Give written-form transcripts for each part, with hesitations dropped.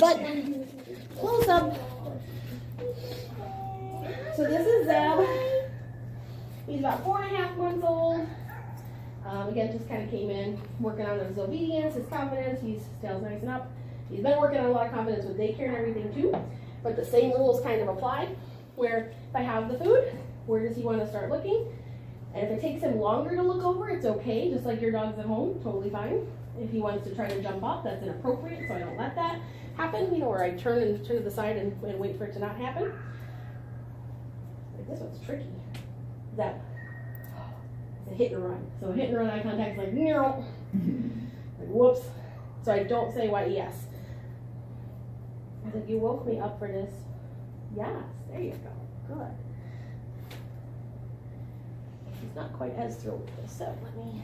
But close up. So this is Zeb. He's about 4.5 months old. Again, just kind of came in, working on his obedience, his confidence. His tail's nice and up. He's been working on a lot of confidence with daycare and everything too. But the same rules kind of apply, where if I have the food, where does he want to start looking? And if it takes him longer to look over, it's okay, just like your dog's at home, totally fine. If he wants to try to jump up, that's inappropriate, so I don't let that happen, you know, where I turn to the side and wait for it to not happen. Like this one's tricky. That it's a hit and run. So hit and run eye contact is like, no. Like, whoops. So I don't say yes. I said, you woke me up for this. Yes, there you go. Good. He's not quite as thrilled with this, so let me.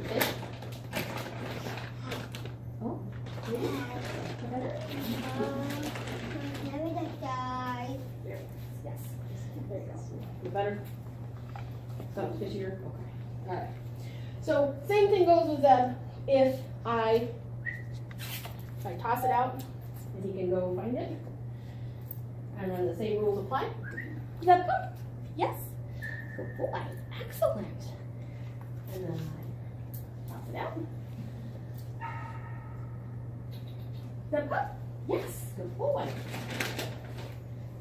Okay. Oh, better. There. Yes. There you go. You better? Sounds fishier? Okay. Alright. So, same thing goes with Zeb. If I toss it out, and he can go find it. And then the same rules apply. Zeb, come. Yes. Good boy. Excellent. And then I toss it out. Zeb, come. Yes. Good boy.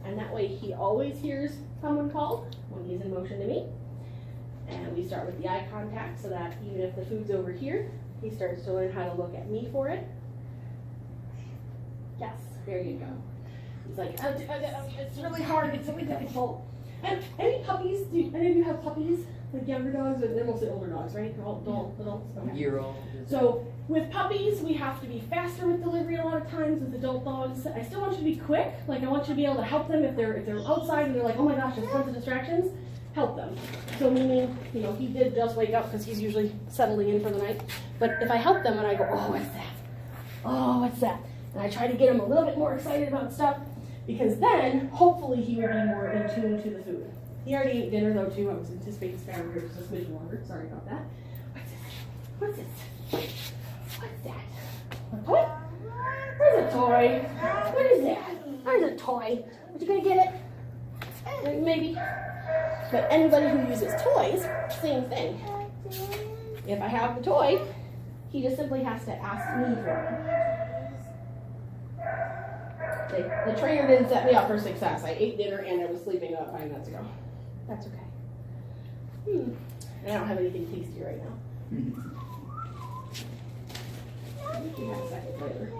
And that way he always hears someone call when he's in motion to me. And we start with the eye contact so that even if the food's over here, he starts to learn how to look at me for it. Yes, there you go. He's like, it's really hard, it's really difficult. And any puppies, do any of you have puppies? Like younger dogs, or they're mostly older dogs, right? They're all adults. Okay. Year-old. So with puppies, we have to be faster with delivery a lot of times. With adult dogs, I still want you to be quick. Like I want you to be able to help them if they're outside and they're like, oh my gosh, there's tons of distractions. Help them. So meaning, you know, he did just wake up because he's usually settling in for the night. But if I help them and I go, oh, what's that? Oh, what's that? And I try to get him a little bit more excited about stuff, because then hopefully he will be more in tune to the food. He already ate dinner though too. I was anticipating sparing here just a smidge longer. Sorry about that. What's this? What's that? A toy? Where's a toy? What is that? There's a toy. Are you gonna get it? Maybe. But anybody who uses toys, same thing. If I have the toy, he just simply has to ask me for it. The trainer didn't set me up for success. I ate dinner and I was sleeping about 5 minutes ago. That's okay. And I don't have anything tasty right now. You have a second later.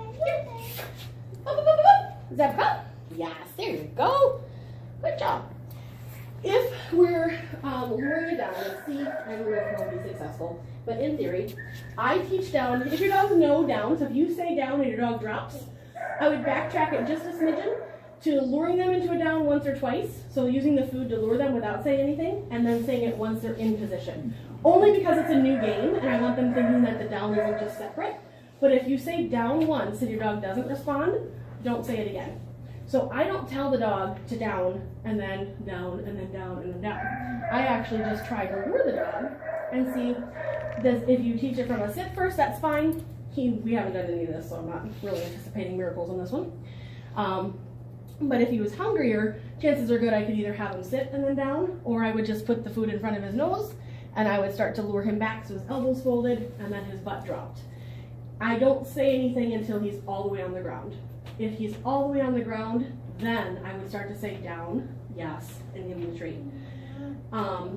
Is that fun? Yes, there you go. Good job. If we're luring it down, let's see, I don't know if it'll be successful, but in theory, I teach down. If your dogs know down, so if you say down and your dog drops, I would backtrack it just a smidgen to luring them into a down once or twice, so using the food to lure them without saying anything, and then saying it once they're in position. Only because it's a new game, and I want them thinking that the down isn't just separate. But if you say down once and your dog doesn't respond, don't say it again. So I don't tell the dog to down, and then down, and then down, and then down. I actually just try to lure the dog and see, if you teach it from a sit first, that's fine. We haven't done any of this, so I'm not really anticipating miracles on this one. But if he was hungrier, chances are good I could either have him sit and then down, or I would just put the food in front of his nose, and I would start to lure him back so his elbows folded, and then his butt dropped. I don't say anything until he's all the way on the ground. If he's all the way on the ground, then I would start to say down, yes, and give him the treat.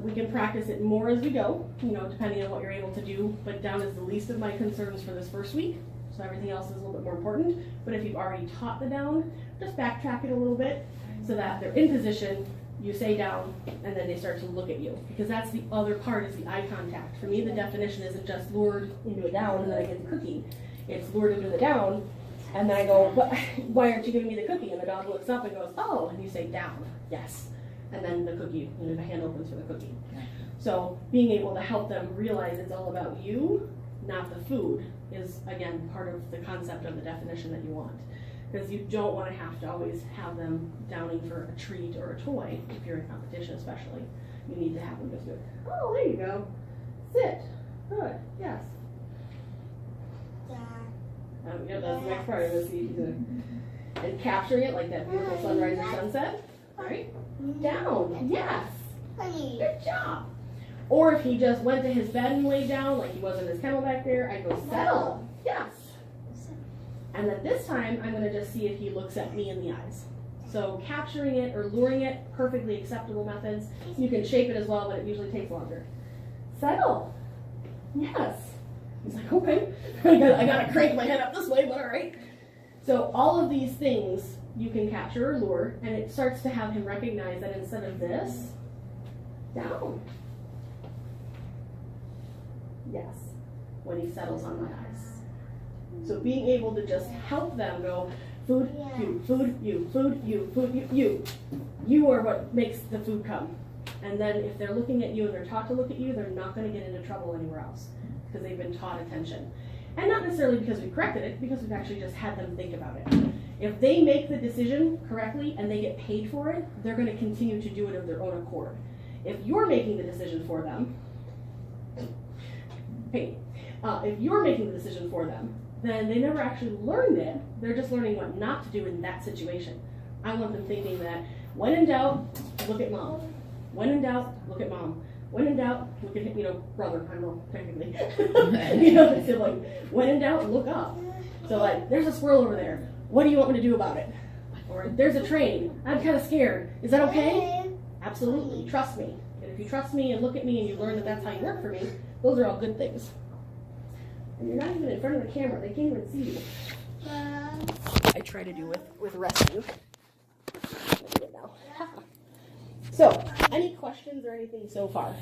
We can practice it more as we go, you know, depending on what you're able to do, but down is the least of my concerns for this first week, so everything else is a little bit more important. But if you've already taught the down, just backtrack it a little bit so that they're in position, you say down, and then they start to look at you. Because that's the other part, is the eye contact. For me, the definition isn't just lured into a down and then I get the cookie. It's lured into the down, and then I go, why aren't you giving me the cookie? And the dog looks up and goes, oh, and you say down, yes. And then the cookie, and the hand opens for the cookie. So being able to help them realize it's all about you, not the food, is again part of the concept of the definition that you want. Because you don't want to have to always have them downing for a treat or a toy, if you're in competition especially. You need to have them just go, oh, there you go. Sit. Good, yes. That's the next part of this. And capturing it like that beautiful sunrise or sunset. All right. Down. Yes. Good job. Or if he just went to his bed and laid down, like he was in his kennel back there, I'd go settle. Yes. And then this time, I'm going to just see if he looks at me in the eyes. So capturing it or luring it, perfectly acceptable methods. You can shape it as well, but it usually takes longer. Settle. Yes. He's like, okay. I got to crank my head up this way, but all right. So all of these things you can capture or lure, and it starts to have him recognize that instead of this, down. Yes, when he settles on my eyes. So being able to just help them go, food, you, food, you, food, you, food, you, you. You are what makes the food come. And then if they're looking at you and they're taught to look at you, they're not going to get into trouble anywhere else because they've been taught attention. And not necessarily because we corrected it, because we've actually just had them think about it. If they make the decision correctly and they get paid for it, they're going to continue to do it of their own accord. If you're making the decision for them, if you're making the decision for them, then they never actually learned it. They're just learning what not to do in that situation. I want them thinking that when in doubt, look at mom. When in doubt, look at mom. When in doubt, look at, brother, I don't know, technically. Sibling. When in doubt, look up. So like, there's a squirrel over there. What do you want me to do about it? Or there's a train. I'm kind of scared. Is that okay? Absolutely. Trust me. And if you trust me and look at me and you learn that that's how you work for me, those are all good things. And you're not even in front of the camera. They can't even see you. I try to do with rescue. So, any questions or anything so far?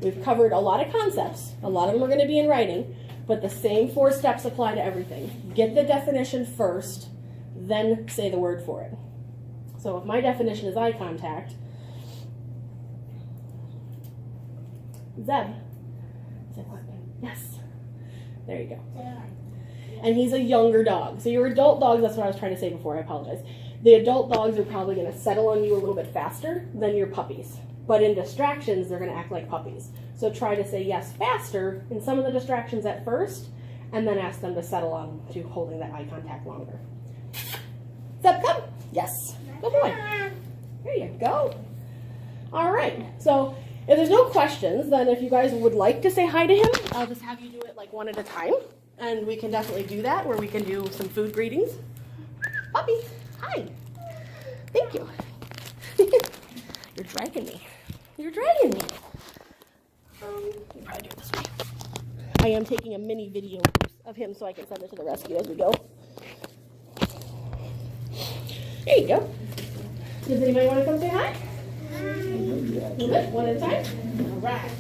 We've covered a lot of concepts. A lot of them are going to be in writing, but the same 4 steps apply to everything. Get the definition first, then say the word for it. So if my definition is eye contact, Zeb. Yes. There you go. And he's a younger dog. So your adult dogs, that's what I was trying to say before, I apologize. The adult dogs are probably going to settle on you a little bit faster than your puppies. But in distractions, they're going to act like puppies. So try to say yes faster in some of the distractions at first, and then ask them to settle on to holding that eye contact longer. Zeb, come. Yes. Good boy. There you go. All right. So if there's no questions, then if you guys would like to say hi to him, I'll just have you do it like one at a time. And we can definitely do that, where we can do some food greetings. Puppy, hi. Thank you. You're dragging me. You're dragging me. You probably do it this way. I am taking a mini video of him so I can send it to the rescue as we go. There you go. Does anybody want to come say hi? Good. One at a time? All right.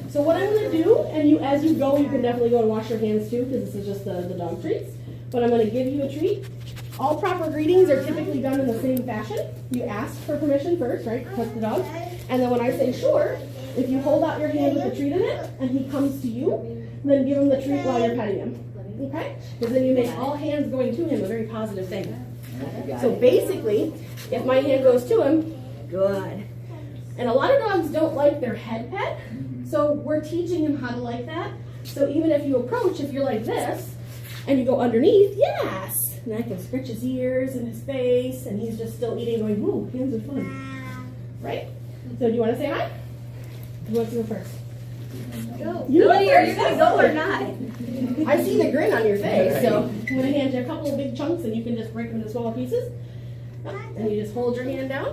So what I'm going to do, and as you go, you can definitely go and wash your hands too, because this is just the dog treats. But I'm going to give you a treat. All proper greetings are typically done in the same fashion. You ask for permission first, right? Touch the dog. And then when I say sure, if you hold out your hand with the treat in it, and he comes to you, then give him the treat while you're petting him. Okay? Because then you make all hands going to him a very positive thing. So basically, if my hand goes to him, good. And a lot of dogs don't like their head pet, so we're teaching him how to like that. So even if you approach, if you're like this, and you go underneath, yes. And I can scratch his ears and his face, and he's just still eating, going, ooh, hands are fun. Right? So do you want to say hi? Who wants to go first? Go. You know, are you going to go or not? I see the grin on your face, so I'm going to hand you a couple of big chunks, and you can just break them into small pieces. And you just hold your hand down,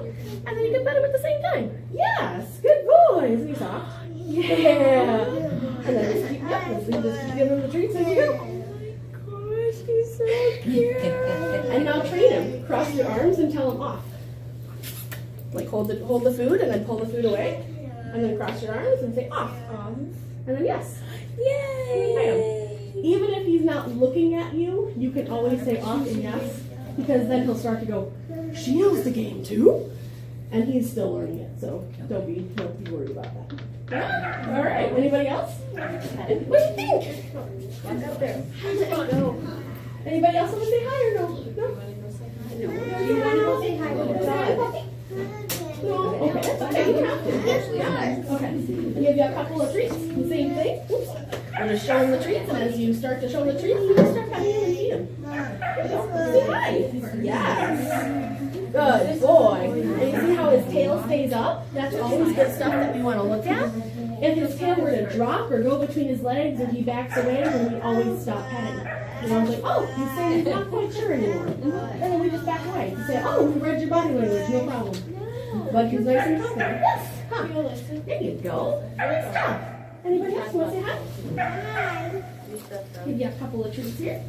and then you can pet him at the same time. Yes, good boy. Isn't he soft? Yeah. And then just keep, just give him the treats as you go. He's so cute. And now train him. Cross your arms and tell him off. Like hold the food and then pull the food away. And then cross your arms and say off. And then yes. Yay! Even if he's not looking at you, you can always say off and yes. Because then he'll start to go, she knows the game too. And he's still learning it. So don't be worried about that. All right. Anybody else? What do you think? Walk up there. No. Anybody else want to say hi or no? No. Do you want to go say hi? No. Okay. That's okay. You don't have to. Okay. I'll give you a couple of treats. The same thing. Oops. I'm just showing the treats, and as you start to show the treats, you just start cutting them and eating him. Say hi. Yes. Good boy. And you see how his tail stays up? That's always good stuff that we want to look at. If his tail were to drop or go between his legs and he backs away, then we always stop petting him. And I was like, oh, he's saying he's not quite sure anymore. And then we just back away and say, oh, we read your body language, no problem. But he's nice and confident. Yes. Huh. There you go. Good stuff. Anybody else want to say hi? Hi. Give you a couple of treats here.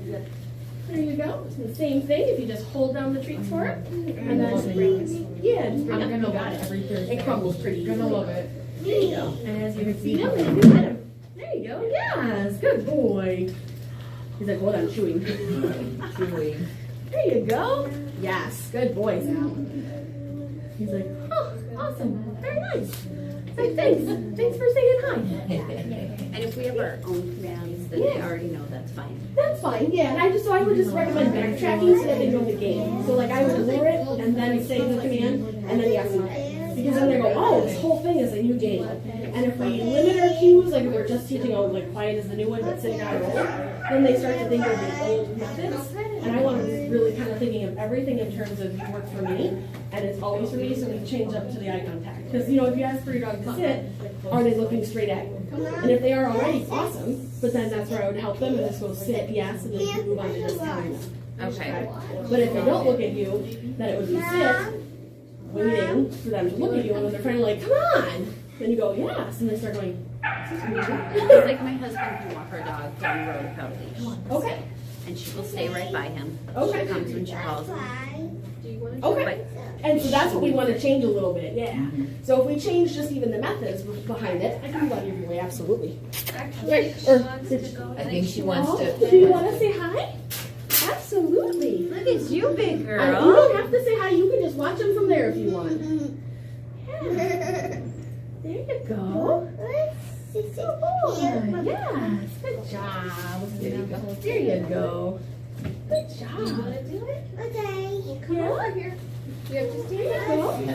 There you go. It's the same thing if you just hold down the treats for it. And then just bring it. I'm gonna got it every Thursday. It crumbles pretty easily. Gonna love it. There you go. And as you can see him, you can pet him. There you go. Yes. Good boy. He's like, hold on, chewing. Chewing. There you go. Yes. Good boy, Sal. He's like, oh, awesome. Very nice. Like, thanks. Thanks for saying hi. And if we have our own commands, then they already know that's fine. That's fine, yeah. And I would just recommend backtracking so that they know the game. So like I would lure it and then say the command and then yes and no. Because then they go, oh, this whole thing is a new game. And if we limit our cues, like if we're just teaching, oh, like quiet is the new one, but sitting on a roll, then they start to think of the old methods. And I want to really kind of thinking of everything in terms of you work for me, and it's always for me, so we change up to the eye contact. Because, you know, if you ask for your dog to sit, are they looking straight at you? And if they are already, awesome, but then that's where I would help them and just go sit, yes, and then you can move on to just telling them. Okay. But if they don't look at you, then it would be sit, waiting for them to look at you, and when they're finally like, come on, then you go, yes, and they start going, It's like my husband can walk our dog down the road without a leash. okay, And she will stay right by him. Okay. She comes when she calls him. okay. And so that's what we want to change a little bit, yeah. So if we change just even the methods behind it, I can move out of your way, absolutely. Actually, she wants to go. I think she wants Oh, to. do you want to say hi? Absolutely. Look at you, big And you girl. don't have to say hi, you can just watch them from there if you want. Yeah. There you go. Good boy. Yes, good job. There you go. There you go. Good job. You want to do it? Okay. Come over here. We have to There you stand go. You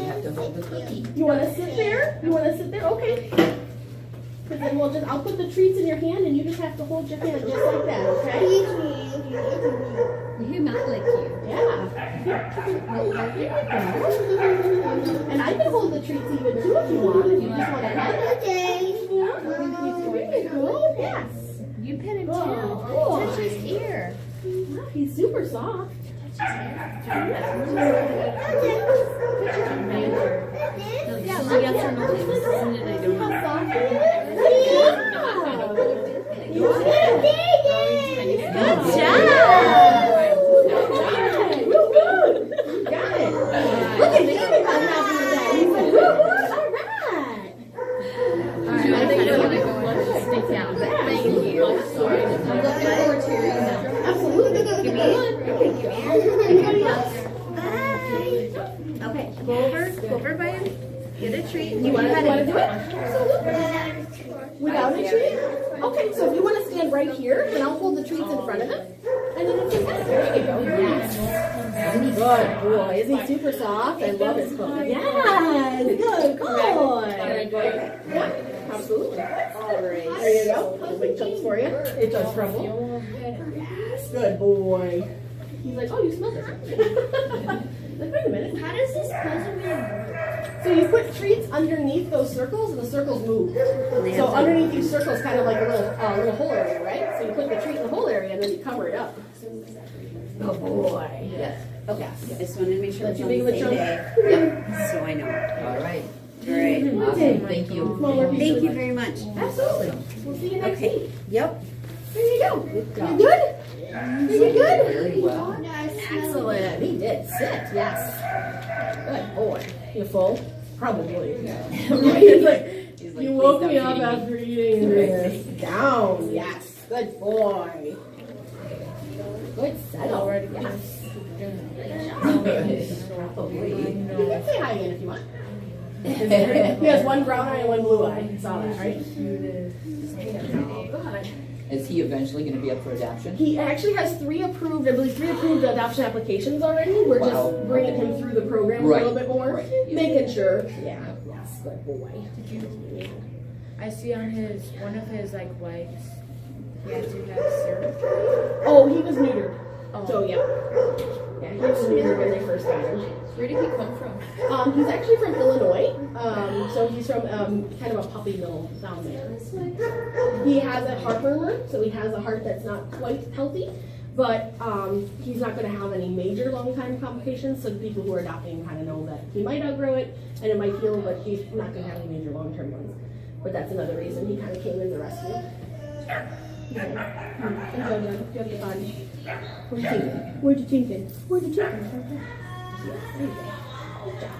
have to hold the cookie. You want to sit there? You want to sit there? Okay. Because then I'll put the treats in your hand and you just have to hold your hand just like that, okay? He might like you. Yeah. There you go. And I can hold the treats even too if you want. If you just want to help. Okay. Yeah. There you go. Yes. You pet him too. Oh, Touch his ear. wow, he's super soft. So yes or no, this isn't it? I don't know. How soft he is. Yeah. You did it. Good Good job. You got it. Look at David got happy with that. He's like, woo-hoo, all right. I think we're gonna go and stick down. Thank you. Sorry. I'm looking forward to your email. Absolutely. Give me one. Anybody else? Okay, go over by him. Get a treat. You want to do it? Absolutely. Without a treat? Okay, so if you want to stand right here, then I'll hold the treats in front of him. And then it's your pet. There you go. Yes. Good boy. Isn't he super soft? I love his coat. Yes. Good boy. Yeah, absolutely. All right. There you go. I'll make chunks for you. It does crumble. Yes. Good boy. He's like, oh, you smell it. Like, wait a minute. How does this puzzle work? So you put treats underneath those circles, and the circles move. So underneath these circles, kind of like a little hole area, right? So you put the treat in the hole area, and then you cover it up. Oh boy. Yes. Okay. I just wanted to make sure Let it's you on big the of a same chunk. day. Yep. So I know. All right. Great. Awesome. Thank you. Smaller pieces. Thank you very much. Absolutely. We'll see you next Okay. week. Yep. There you go. You good? Are you good? Very well. Excellent. He did sit. Yes. Good boy. You full? Probably. He's like, He's like, you woke "Please me stop up eating." after eating this. Down. Yes. Good boy. Good settle. Yes. Probably. You can say hi again if you want. He has one brown eye and one blue eye. You saw that, right? Good. Is he eventually going to be up for adoption? He actually has three approved adoption applications already. We're Wow. just bringing him through the program Right. a little bit more, Right. making sure. Yeah. Yes. Good boy. I see on his one of his like legs, He had to have surgery. Oh, he was neutered. Oh. So yeah. Yeah, he was neutered when they first got him. Where did he come from? He's actually from Illinois. So he's from kind of a puppy mill down there. He has a heart murmur, so he has a heart that's not quite healthy. But he's not going to have any major long-time complications. So the people who are adopting kind of know that he might outgrow it and it might heal, but he's not going to have any major long-term ones. But that's another reason he kind of came in the rescue. Okay. Enjoy them. You have the fun. Where'd you take it? Where'd you take it? Where'd you take it? Yeah, there you go. Good job.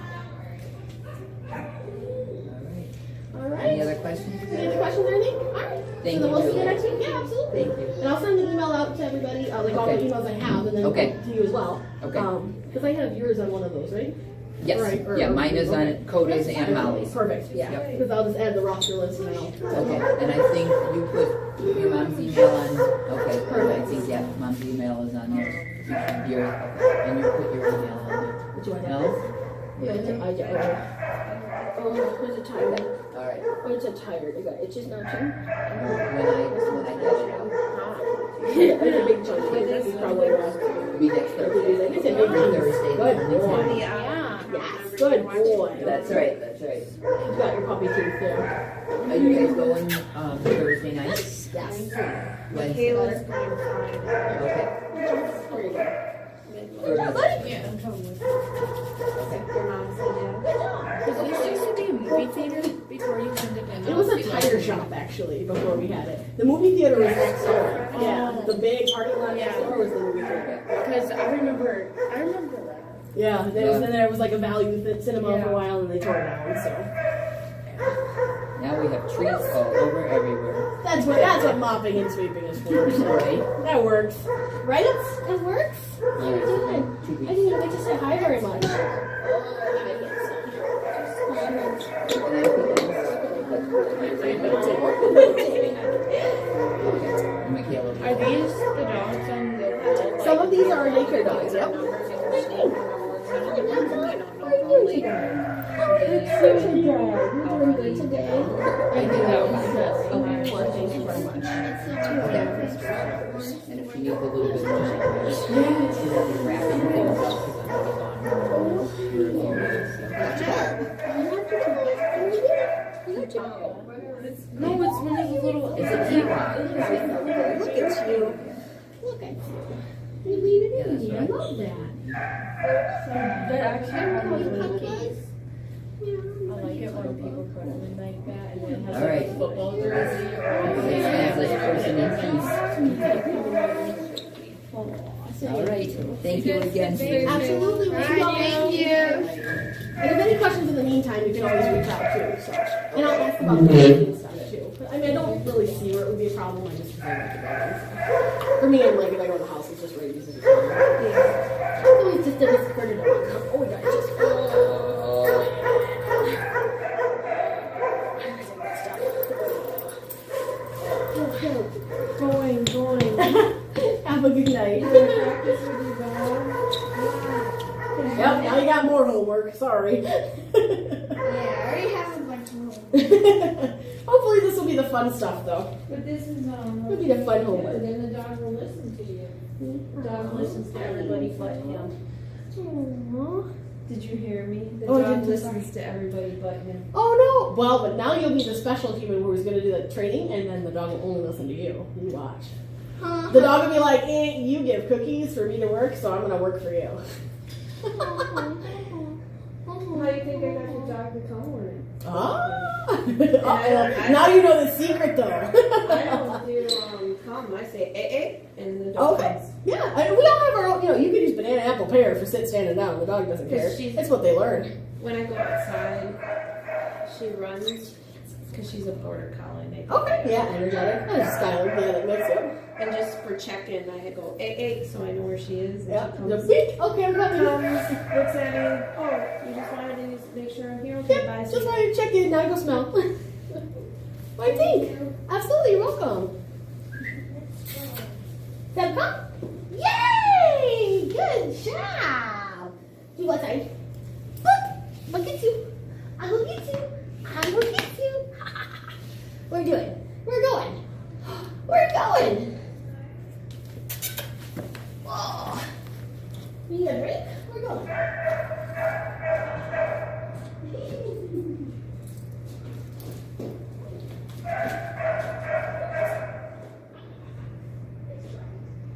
All right. Any other questions? Any other questions or anything? All right. Thank So then you, we'll see you Julie. next week. Yeah, absolutely. Thank you. And I'll send the email out to everybody, like all the Okay. emails I have, and then Okay. to you as well. Okay. Because I have yours on one of those, right? Yes, Right, or- yeah, mine is on okay. Coda's and Molly's. Perfect. Yeah. Yep. Because I'll just add the roster list and I'll. Okay, and I think you put your mom's email on, okay, Perfect. I think, yeah, mom's email is on yours. Your, and you put your email on there. Would you want No? that? Oh, where's it tired? All right, Oh, it's a tired. I got itches now too. when I dash it out, It's a big chunk. It's probably it'll be next Thursday. It's a big chunk. Thursday. Good boy. Yeah. Yes, good boy. That's right, that's right. You got your puppy teeth there. Are you guys going, Thursday night? Yes. Wednesday? Kayla's going Friday. Okay. There you go. Good job, buddy. Yeah, I'm coming with Okay. your mom said yeah. Because there used to be a movie theater before you went in. It was a tire shop actually before we had it. The movie theater was next door. Yeah, the big parking lot next door was the movie theater. Because I remember that. Yeah, then there was like a value cinema for Yeah. a while and they tore it down. So Now we have trees all over everywhere. that's what mopping and sweeping is for. So Right. that works, right? It works. All right, so then 2 I weeks. didn't even get to say hi very much. Michaela. Are these the dogs on the Some of these are our daycare dogs. Yep. You're doing good today. I do know. Okay. Well, thank you very much. And if you need a little bit more, you'll be wrapping things up because I'm gone for a few minutes. No, it's one of the little. It's a teapot. Look at you. Look at you. You leave it in me. I love that. They're actually Puppies. I like it when people put them in like that and then it has All like right. a football jersey or Translate person in peace. All right, thank you again. Absolutely. Thank you. And if any questions in the meantime, you can always reach out too. So, and I'll ask about the baby and stuff too. But, I mean, I don't really see where it would be a problem. I just prefer like the dog. For me, I'm like, if I go to the house, it's just ready to visit. Yeah. So it's just a for the dog. Oh my God, it's just. Going. Have a good night. Yep, now you got more homework. Sorry. Yeah, I already have a bunch of homework. Hopefully this will be the fun stuff though. But this is It'll be the fun homework. then the dog will listen to you. The dog listens to everybody but him. Aww. Did you hear me? The Oh, I dog didn't. listens to everybody but him. Oh no! Well, but now you'll be the special human who's going to do the training, and then the dog will only listen to you. You watch. The dog will be like, you give cookies for me to work, so I'm going to work for you. How do you think I got your dog to come with it? Uh-oh. Now you know the secret though. I don't do come. I say and the dog Okay. comes. Yeah, I mean, we all have our own, you can use banana, apple, pear for sit, standing down. The dog doesn't care. She's- It's what they learn. When I go outside, she runs because she's a border collie. They Okay, yeah, energetic. That's style, yeah, that makes it. And just for check-in, I go so I know where she is. And Yeah, she the comes. beep. Okay, I'm coming. Looks at me. Oh, you just wanted to make sure I'm here. Okay, bye. Yep, just wanted to check in. Now go smell. I think. Absolutely, you're welcome. Sam, come. Yay! Good job. Do what side? Look at you. I look at you. I look at you. We're doing. We're going. Where are you going? Whoa. You need a drink? Where are you going?